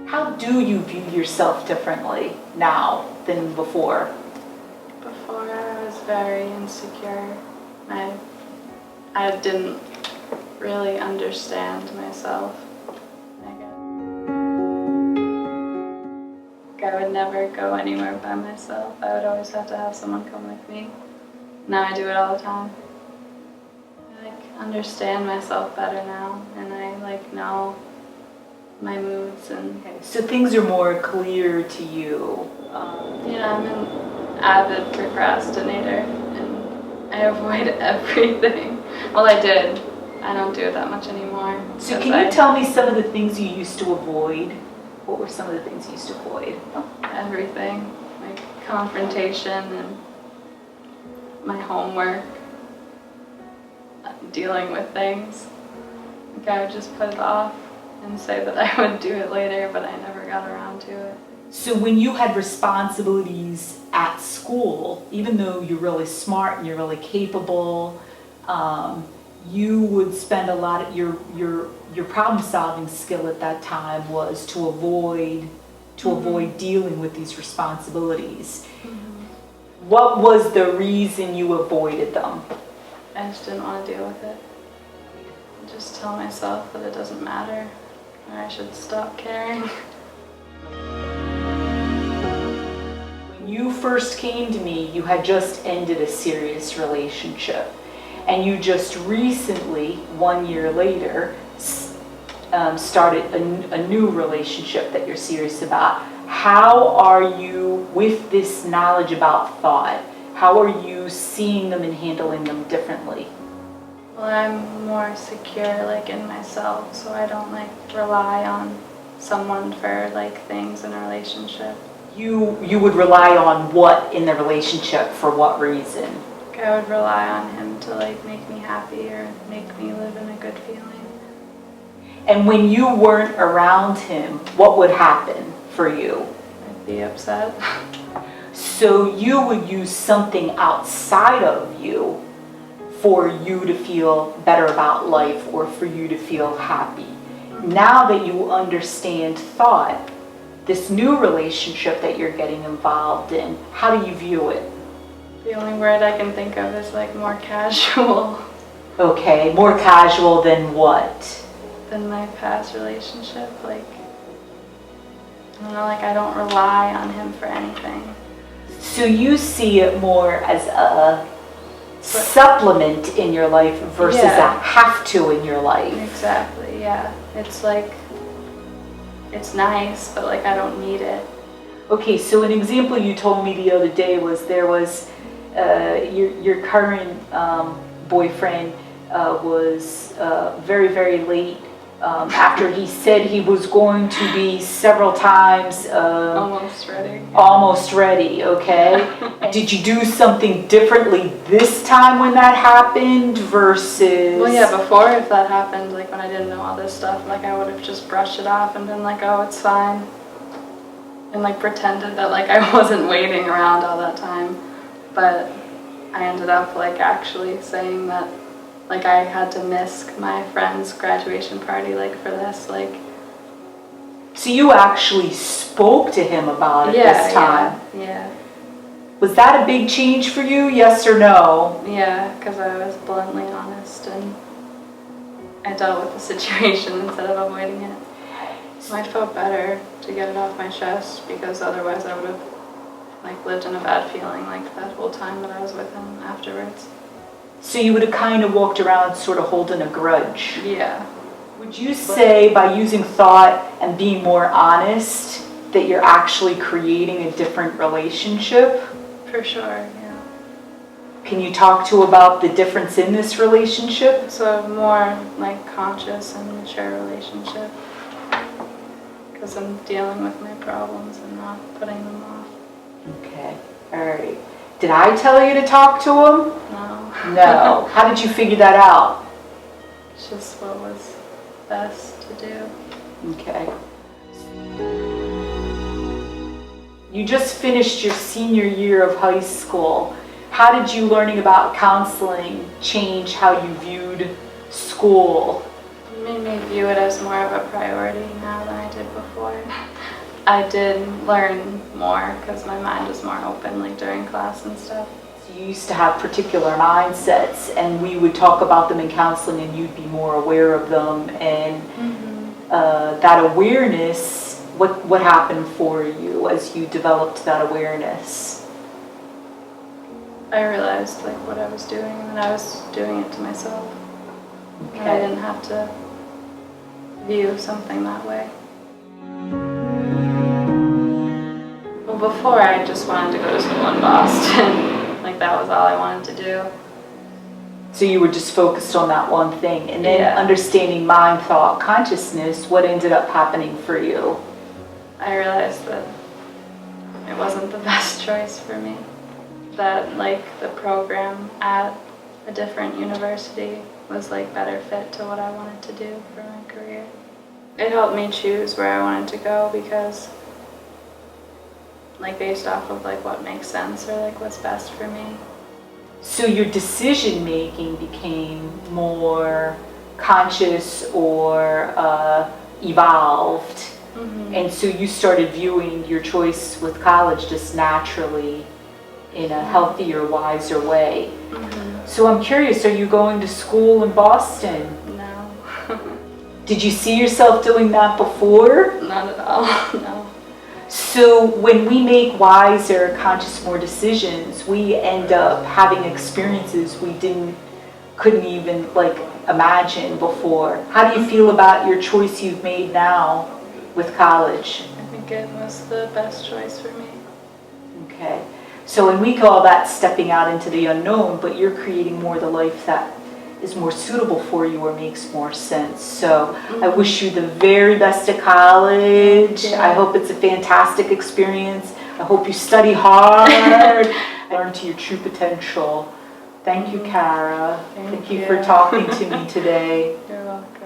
How do you view yourself differently now than before? Before I was very insecure. I didn't really understand myself. I would never go anywhere by myself. I would always have to have someone come with me. Now I do it all the time. I understand myself better now, and I know my moods and. So things are more clear to you. Yeah, I'm an avid procrastinator, and I avoid everything. Well, I did. I don't do it that much anymore. So can you tell me some of the things you used to avoid? What were some of the things you used to avoid? Everything, like confrontation and my homework, dealing with things. Like I would just put it off and say that I would do it later, but I never got around to it. So when you had responsibilities at school, even though you're really smart and you're really capable, you would spend a lot of your problem-solving skill at that time was to avoid dealing with these responsibilities. Mm-hmm. What was the reason you avoided them? I just didn't want to deal with it. I just tell myself that it doesn't matter, or I should stop caring. When you first came to me, you had just ended a serious relationship. And you just recently, 1 year later, started a new relationship that you're serious about. How are you, with this knowledge about thought, how are you seeing them and handling them differently? Well, I'm more secure in myself, so I don't rely on someone for things in a relationship. You would rely on what in the relationship, for what reason? I would rely on him to make me happy or make me live in a good feeling. And when you weren't around him, what would happen for you? I'd be upset. So you would use something outside of you for you to feel better about life or for you to feel happy. Now that you understand thought, this new relationship that you're getting involved in, how do you view it? The only word I can think of is more casual. Okay, more casual than what? Than my past relationship. I don't know, I don't rely on him for anything. So you see it more as a supplement in your life versus a have to in your life. Exactly, yeah. It's it's nice, but I don't need it. Okay, so an example you told me the other day was there was your current boyfriend was very, very late after he said he was going to be several times almost ready, okay? Did you do something differently this time when that happened versus... Well, yeah, before, if that happened, when I didn't know all this stuff, I would have just brushed it off and been oh, it's fine. And pretended that I wasn't waiting around all that time. But I ended up actually saying that I had to miss my friend's graduation party for this So you actually spoke to him about it this time? Yeah. Was that a big change for you, yes or no? Yeah, because I was bluntly honest and I dealt with the situation instead of avoiding it. So I felt better to get it off my chest because otherwise I would have lived in a bad feeling that whole time that I was with him afterwards. So you would have kind of walked around sort of holding a grudge? Yeah. Would you say by using thought and being more honest that you're actually creating a different relationship? For sure, yeah. Can you talk about the difference in this relationship? It's a more conscious and mature relationship because I'm dealing with my problems and not putting them off. Okay, all right. Did I tell you to talk to him? No. No. How did you figure that out? It's just what was best to do. Okay. You just finished your senior year of high school. How did you learning about counseling change how you viewed school? It made me view it as more of a priority now than I did before. I did learn more because my mind was more open, like during class and stuff. You used to have particular mindsets, and we would talk about them in counseling, and you'd be more aware of them. And that awareness, what happened for you as you developed that awareness? I realized like what I was doing, and I was doing it to myself. Okay. And I didn't have to view something that way. Well, before I just wanted to go to school in Boston. Like that was all I wanted to do. So you were just focused on that one thing, and then understanding mind, thought, consciousness, what ended up happening for you? I realized that it wasn't the best choice for me. That like the program at a different university was like better fit to what I wanted to do for my career. It helped me choose where I wanted to go because like based off of like what makes sense or like what's best for me. So your decision making became more conscious or evolved, and so you started viewing your choice with college just naturally in a healthier, wiser way. So I'm curious, are you going to school in Boston? No. Did you see yourself doing that before? Not at all, no. So when we make wiser, conscious, more decisions, we end up having experiences we couldn't even like imagine before. How do you feel about your choice you've made now with college? I think it was the best choice for me. Okay. So and we call that stepping out into the unknown, but you're creating more the life that is more suitable for you or makes more sense. So I wish you the very best at college. I hope it's a fantastic experience. I hope you study hard, learn to your true potential. Thank you, Kara. Thank you for talking to me today. You're welcome.